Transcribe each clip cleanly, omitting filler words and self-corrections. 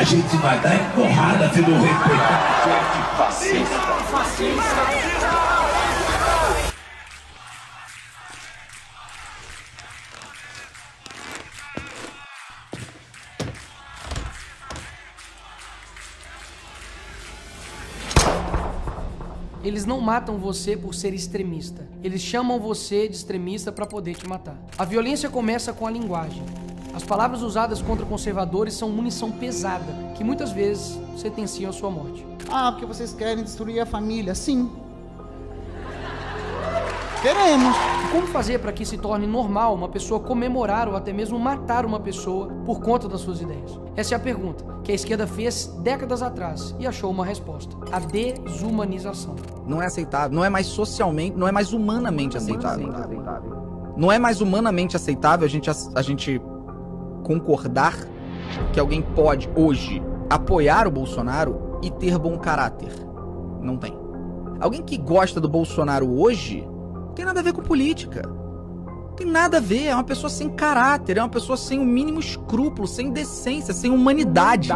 gente vai dar em porrada se não respeitar. Fascista! Eles não matam você por ser extremista. Eles chamam você de extremista para poder te matar. A violência começa com a linguagem. As palavras usadas contra conservadores são munição pesada, que muitas vezes sentenciam a sua morte. Ah, porque vocês querem destruir a família? Sim. Queremos. Como fazer para que se torne normal uma pessoa comemorar ou até mesmo matar uma pessoa por conta das suas ideias? Essa é a pergunta que a esquerda fez décadas atrás e achou uma resposta: a desumanização. Não é aceitável, não é mais socialmente, não é mais humanamente aceitável. Não é mais humanamente aceitável a gente concordar que alguém pode hoje apoiar o Bolsonaro e ter bom caráter. Não tem. Alguém que gosta do Bolsonaro hoje não tem nada a ver com política. Não tem nada a ver, é uma pessoa sem caráter, é uma pessoa sem o mínimo escrúpulo, sem decência, sem humanidade.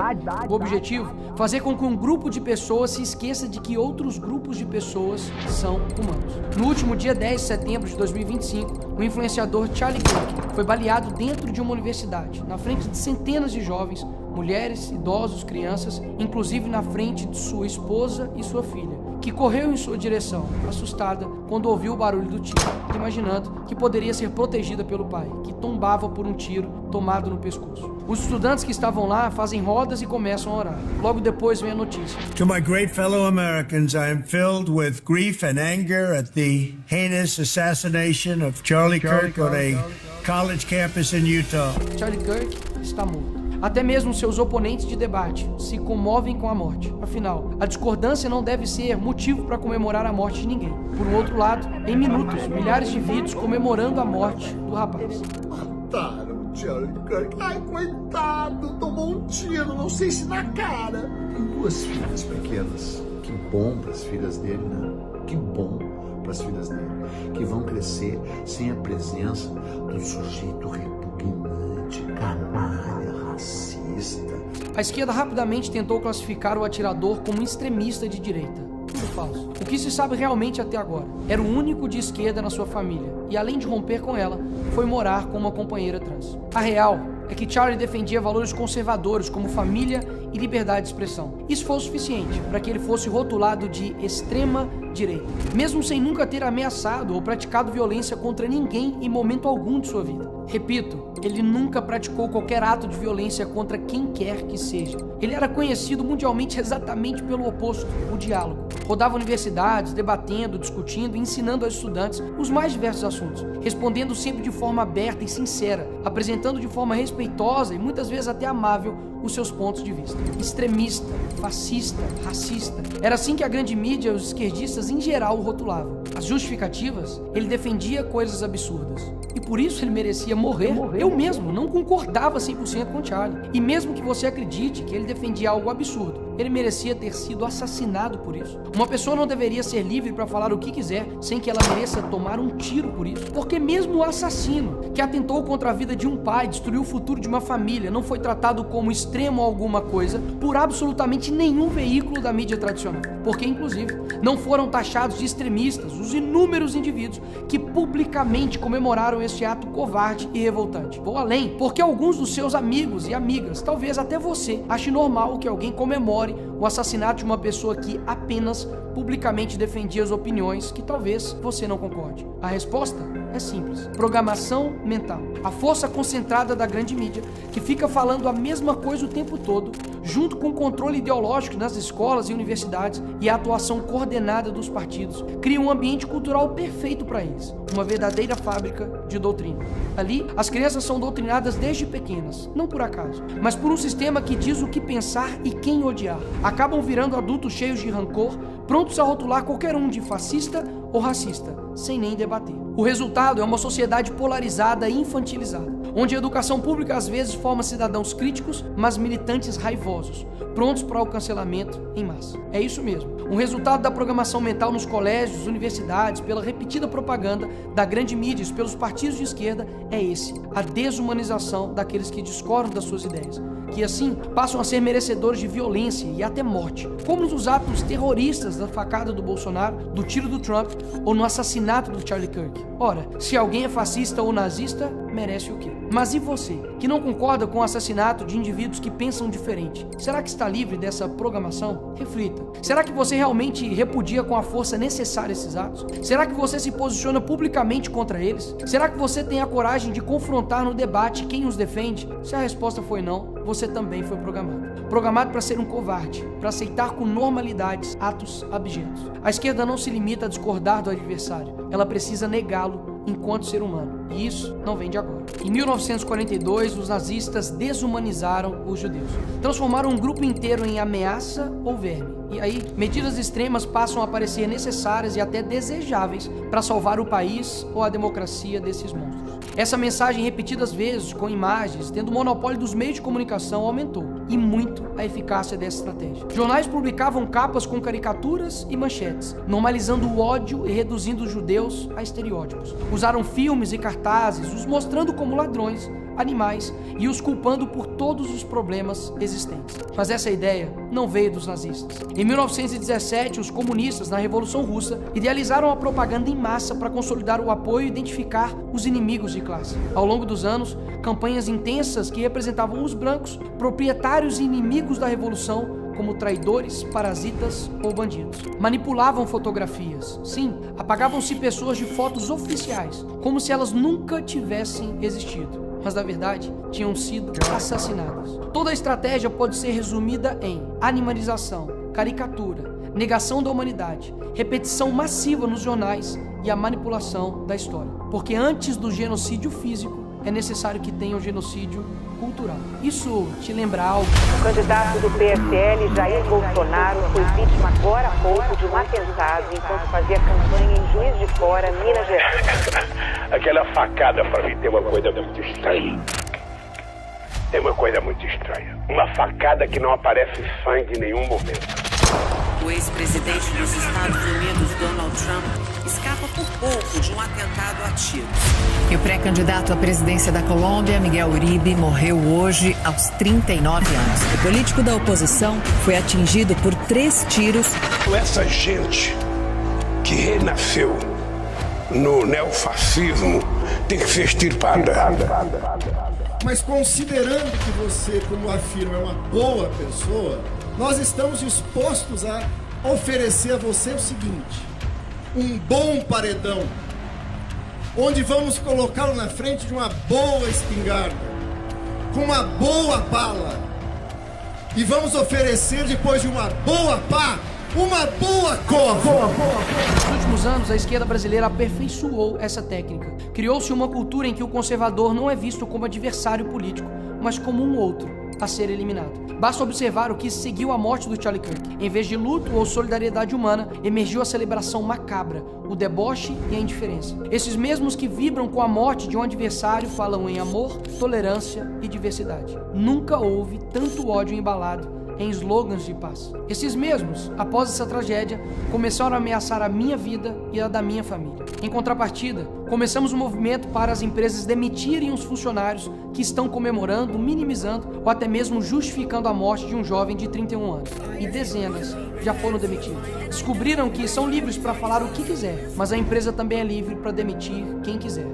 O objetivo? Fazer com que um grupo de pessoas se esqueça de que outros grupos de pessoas são humanos. No último dia 10 de setembro de 2025, o influenciador Charlie Kirk foi baleado dentro de uma universidade, na frente de centenas de jovens, mulheres, idosos, crianças, inclusive na frente de sua esposa e sua filha, que correu em sua direção, assustada, quando ouviu o barulho do tiro, imaginando que poderia ser protegida pelo pai, que tombava por um tiro tomado no pescoço. Os estudantes que estavam lá fazem rodas e começam a orar. Logo depois vem a notícia. To my great fellow Americans, I am filled with grief and anger at the heinous assassination of Charlie Kirk on a college campus in Utah. Charlie Kirk está morto. Até mesmo seus oponentes de debate se comovem com a morte. Afinal, a discordância não deve ser motivo para comemorar a morte de ninguém. Por um outro lado, em minutos, milhares de vídeos comemorando a morte do rapaz. Mataram o Charlie Kirk. Ai, coitado, tomou um tiro, não sei se na cara. Tem duas filhas pequenas. Que bom para as filhas dele, né? Que bom para as filhas dele. Que vão crescer sem a presença do sujeito repugnante, canalha, racista. A esquerda rapidamente tentou classificar o atirador como um extremista de direita. Tudo falso. O que se sabe realmente até agora? Era o único de esquerda na sua família e, além de romper com ela, foi morar com uma companheira trans. A real é que Charlie defendia valores conservadores como família e liberdade de expressão. Isso foi o suficiente para que ele fosse rotulado de extrema direita, mesmo sem nunca ter ameaçado ou praticado violência contra ninguém em momento algum de sua vida. Repito, ele nunca praticou qualquer ato de violência contra quem quer que seja. Ele era conhecido mundialmente exatamente pelo oposto, o diálogo. Rodava universidades, debatendo, discutindo e ensinando aos estudantes os mais diversos assuntos, respondendo sempre de forma aberta e sincera, apresentando de forma respeitosa e muitas vezes até amável os seus pontos de vista. Extremista, fascista, racista. Era assim que a grande mídia e os esquerdistas em geral o rotulavam. As justificativas? Ele defendia coisas absurdas. E por isso ele merecia morrer. Eu mesmo não concordava 100% com Charlie. E mesmo que você acredite que ele defendia algo absurdo, ele merecia ter sido assassinado por isso. Uma pessoa não deveria ser livre para falar o que quiser sem que ela mereça tomar um tiro por isso. Porque mesmo o assassino que atentou contra a vida de um pai, destruiu o futuro de uma família, não foi tratado como extremo alguma coisa por absolutamente nenhum veículo da mídia tradicional. Porque, inclusive, não foram taxados de extremistas os inúmeros indivíduos que publicamente comemoraram este ato covarde e revoltante. Vou além, porque alguns dos seus amigos e amigas, talvez até você, ache normal que alguém comemore o assassinato de uma pessoa que apenas publicamente defendia as opiniões que talvez você não concorde. A resposta é simples: programação mental. A força concentrada da grande mídia, que fica falando a mesma coisa o tempo todo, junto com o controle ideológico nas escolas e universidades e a atuação coordenada dos partidos, cria um ambiente cultural perfeito para eles. Uma verdadeira fábrica de doutrina. Ali, as crianças são doutrinadas desde pequenas, não por acaso, mas por um sistema que diz o que pensar e quem odiar. Acabam virando adultos cheios de rancor, prontos a rotular qualquer um de fascista ou racista, sem nem debater. O resultado é uma sociedade polarizada e infantilizada, onde a educação pública às vezes forma cidadãos críticos, mas militantes raivosos, prontos para o cancelamento em massa. É isso mesmo. Um resultado da programação mental nos colégios, universidades, pela repetida propaganda da grande mídia e pelos partidos de esquerda é esse: a desumanização daqueles que discordam das suas ideias, que assim passam a ser merecedores de violência e até morte, como nos atos terroristas da facada do Bolsonaro, do tiro do Trump ou no assassinato do Charlie Kirk. Ora, se alguém é fascista ou nazista, merece o quê? Mas e você, que não concorda com o assassinato de indivíduos que pensam diferente? Será que está livre dessa programação? Reflita. Será que você realmente repudia com a força necessária esses atos? Será que você se posiciona publicamente contra eles? Será que você tem a coragem de confrontar no debate quem os defende? Se a resposta foi não, você também foi programado. Programado para ser um covarde, para aceitar com normalidade atos abjetos. A esquerda não se limita a discordar do adversário, ela precisa negá-lo enquanto ser humano. E isso não vem de agora. Em 1942, os nazistas desumanizaram os judeus. Transformaram um grupo inteiro em ameaça ou verme. E aí, medidas extremas passam a parecer necessárias e até desejáveis para salvar o país ou a democracia desses monstros. Essa mensagem, repetidas vezes, com imagens, tendo o monopólio dos meios de comunicação, aumentou. E muito a eficácia dessa estratégia. Jornais publicavam capas com caricaturas e manchetes, normalizando o ódio e reduzindo os judeus a estereótipos. Usaram filmes e cartazes, os mostrando como ladrões, animais e os culpando por todos os problemas existentes. Mas essa ideia não veio dos nazistas. Em 1917, os comunistas, na Revolução Russa, idealizaram a propaganda em massa para consolidar o apoio e identificar os inimigos de classe. Ao longo dos anos, campanhas intensas que representavam os brancos, proprietários e inimigos da Revolução, como traidores, parasitas ou bandidos. Manipulavam fotografias. Sim, apagavam-se pessoas de fotos oficiais, como se elas nunca tivessem existido. Mas na verdade tinham sido assassinadas. Toda a estratégia pode ser resumida em animalização, caricatura, negação da humanidade, repetição massiva nos jornais e a manipulação da história. Porque antes do genocídio físico, é necessário que tenha um genocídio cultural. Isso te lembra algo? O candidato do PSL, Jair Bolsonaro, foi vítima agora há pouco de um atentado enquanto fazia campanha em Juiz de Fora, Minas Gerais. Aquela facada, para mim, tem uma coisa muito estranha. Tem uma coisa muito estranha. Uma facada que não aparece sangue em nenhum momento. O ex-presidente dos Estados Unidos, Donald Trump, escapa por pouco de um atentado a tiros. E o pré-candidato à presidência da Colômbia, Miguel Uribe, morreu hoje aos 39 anos. O político da oposição foi atingido por 3 tiros. Essa gente que renasceu no neofascismo tem que ser extirpada. Mas considerando que você, como afirma, é uma boa pessoa, nós estamos dispostos a oferecer a você o seguinte: um bom paredão, onde vamos colocá-lo na frente de uma boa espingarda, com uma boa bala, e vamos oferecer, depois de uma boa pá, uma boa cova. Nos últimos anos, a esquerda brasileira aperfeiçoou essa técnica. Criou-se uma cultura em que o conservador não é visto como adversário político, mas como um outro a ser eliminado. Basta observar o que seguiu a morte do Charlie Kirk. Em vez de luto ou solidariedade humana, emergiu a celebração macabra, o deboche e a indiferença. Esses mesmos que vibram com a morte de um adversário falam em amor, tolerância e diversidade. Nunca houve tanto ódio embalado em slogans de paz. Esses mesmos, após essa tragédia, começaram a ameaçar a minha vida e a da minha família. Em contrapartida, começamos um movimento para as empresas demitirem os funcionários que estão comemorando, minimizando ou até mesmo justificando a morte de um jovem de 31 anos. E dezenas já foram demitidos. Descobriram que são livres para falar o que quiser, mas a empresa também é livre para demitir quem quiser.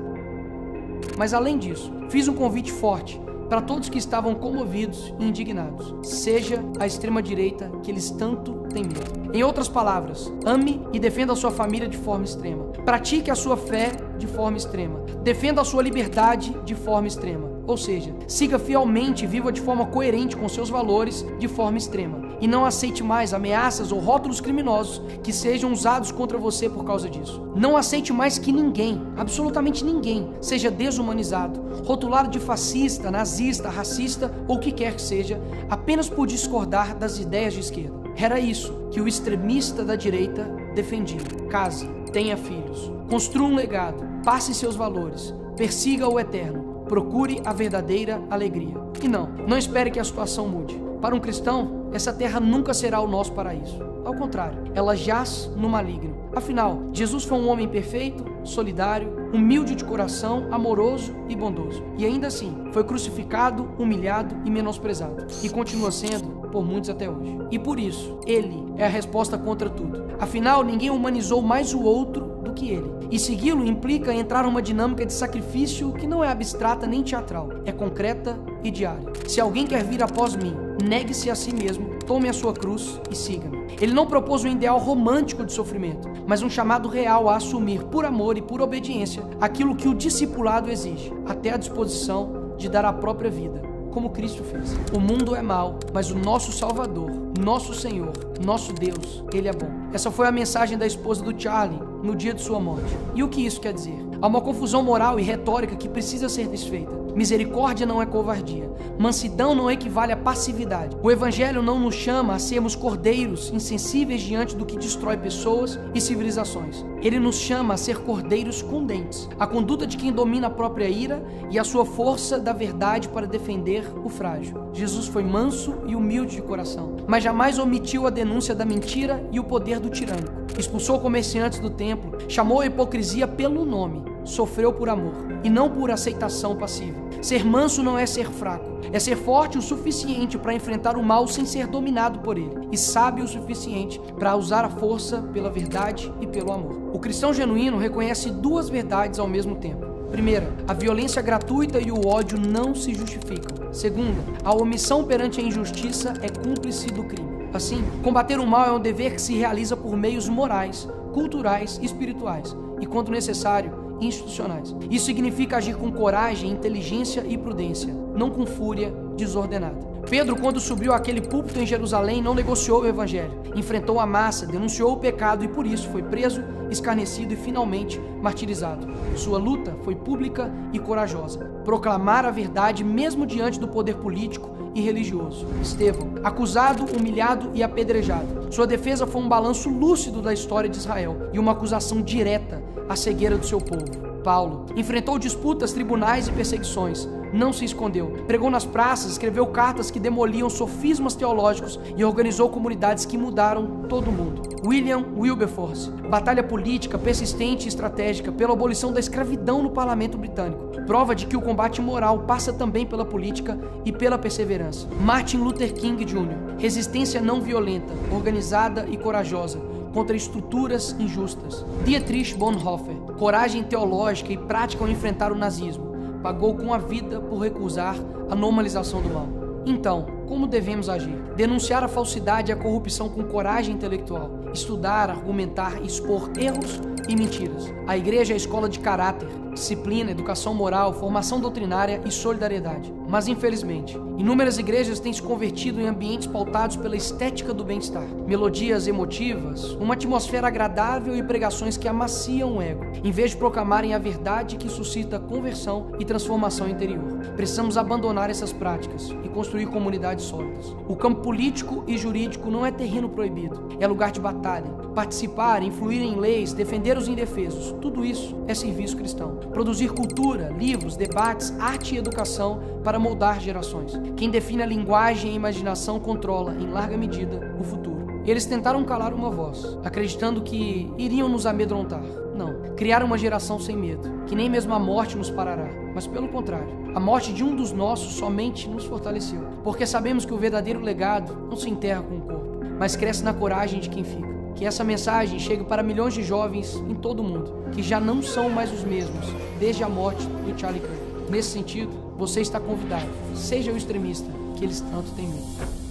Mas além disso, fiz um convite forte para todos que estavam comovidos e indignados. Seja a extrema-direita que eles tanto têm medo. Em outras palavras, ame e defenda a sua família de forma extrema. Pratique a sua fé de forma extrema. Defenda a sua liberdade de forma extrema. Ou seja, siga fielmente e viva de forma coerente com seus valores de forma extrema. E não aceite mais ameaças ou rótulos criminosos que sejam usados contra você por causa disso. Não aceite mais que ninguém, absolutamente ninguém, seja desumanizado, rotulado de fascista, nazista, racista ou o que quer que seja, apenas por discordar das ideias de esquerda. Era isso que o extremista da direita defendia. Case, tenha filhos, construa um legado, passe seus valores, persiga o eterno, procure a verdadeira alegria. E não espere que a situação mude. Para um cristão, essa terra nunca será o nosso paraíso. Ao contrário, ela jaz no maligno. Afinal, Jesus foi um homem perfeito, solidário, humilde de coração, amoroso e bondoso. E ainda assim, foi crucificado, humilhado e menosprezado. E continua sendo por muitos até hoje. E por isso, ele é a resposta contra tudo. Afinal, ninguém humanizou mais o outro do que ele. E segui-lo implica entrar numa dinâmica de sacrifício que não é abstrata nem teatral, é concreta e diária. Se alguém quer vir após mim, negue-se a si mesmo, tome a sua cruz e siga-me. Ele não propôs um ideal romântico de sofrimento, mas um chamado real a assumir por amor e por obediência aquilo que o discipulado exige, até a disposição de dar a própria vida, como Cristo fez. O mundo é mau, mas o nosso Salvador, nosso Senhor, nosso Deus, Ele é bom. Essa foi a mensagem da esposa do Charlie no dia de sua morte. E o que isso quer dizer? Há uma confusão moral e retórica que precisa ser desfeita. Misericórdia não é covardia. Mansidão não equivale a passividade. O Evangelho não nos chama a sermos cordeiros insensíveis diante do que destrói pessoas e civilizações. Ele nos chama a ser cordeiros com dentes. A conduta de quem domina a própria ira e a sua força da verdade para defender o frágil. Jesus foi manso e humilde de coração, mas jamais omitiu a denúncia da mentira e o poder do tirânico. Expulsou comerciantes do templo, chamou a hipocrisia pelo nome, sofreu por amor e não por aceitação passiva. Ser manso não é ser fraco, é ser forte o suficiente para enfrentar o mal sem ser dominado por ele, e sábio o suficiente para usar a força pela verdade e pelo amor. O cristão genuíno reconhece duas verdades ao mesmo tempo. Primeira, a violência gratuita e o ódio não se justificam. Segunda, a omissão perante a injustiça é cúmplice do crime. Assim, combater o mal é um dever que se realiza por meios morais, culturais e espirituais, e, quando necessário, institucionais. Isso significa agir com coragem, inteligência e prudência, não com fúria desordenada. Pedro, quando subiu àquele púlpito em Jerusalém, não negociou o evangelho, enfrentou a massa, denunciou o pecado e por isso foi preso, escarnecido e finalmente martirizado. Sua luta foi pública e corajosa. Proclamar a verdade mesmo diante do poder político e religioso. Estevão, acusado, humilhado e apedrejado. Sua defesa foi um balanço lúcido da história de Israel e uma acusação direta à cegueira do seu povo. Paulo enfrentou disputas, tribunais e perseguições. Não se escondeu. Pregou nas praças, escreveu cartas que demoliam sofismas teológicos e organizou comunidades que mudaram todo o mundo. William Wilberforce, batalha política persistente e estratégica pela abolição da escravidão no parlamento britânico. Prova de que o combate moral passa também pela política e pela perseverança. Martin Luther King Jr., resistência não violenta, organizada e corajosa contra estruturas injustas. Dietrich Bonhoeffer, coragem teológica e prática ao enfrentar o nazismo. Pagou com a vida por recusar a normalização do mal. Então, como devemos agir? Denunciar a falsidade e a corrupção com coragem intelectual. Estudar, argumentar, expor erros e mentiras. A igreja é a escola de caráter, disciplina, educação moral, formação doutrinária e solidariedade. Mas, infelizmente, inúmeras igrejas têm se convertido em ambientes pautados pela estética do bem-estar. Melodias emotivas, uma atmosfera agradável e pregações que amaciam o ego, em vez de proclamarem a verdade que suscita conversão e transformação interior. Precisamos abandonar essas práticas e construir comunidades sólidas. O campo político e jurídico não é terreno proibido, é lugar de batalha. Participar, influir em leis, defender os indefesos, tudo isso é serviço cristão. Produzir cultura, livros, debates, arte e educação para moldar gerações. Quem define a linguagem e a imaginação controla, em larga medida, o futuro. Eles tentaram calar uma voz, acreditando que iriam nos amedrontar. Não, criaram uma geração sem medo, que nem mesmo a morte nos parará. Mas pelo contrário, a morte de um dos nossos somente nos fortaleceu. Porque sabemos que o verdadeiro legado não se enterra com o corpo, mas cresce na coragem de quem fica. Que essa mensagem chegue para milhões de jovens em todo o mundo, que já não são mais os mesmos, desde a morte do Charlie Kirk. Nesse sentido, você está convidado. Seja o extremista que eles tanto têm medo.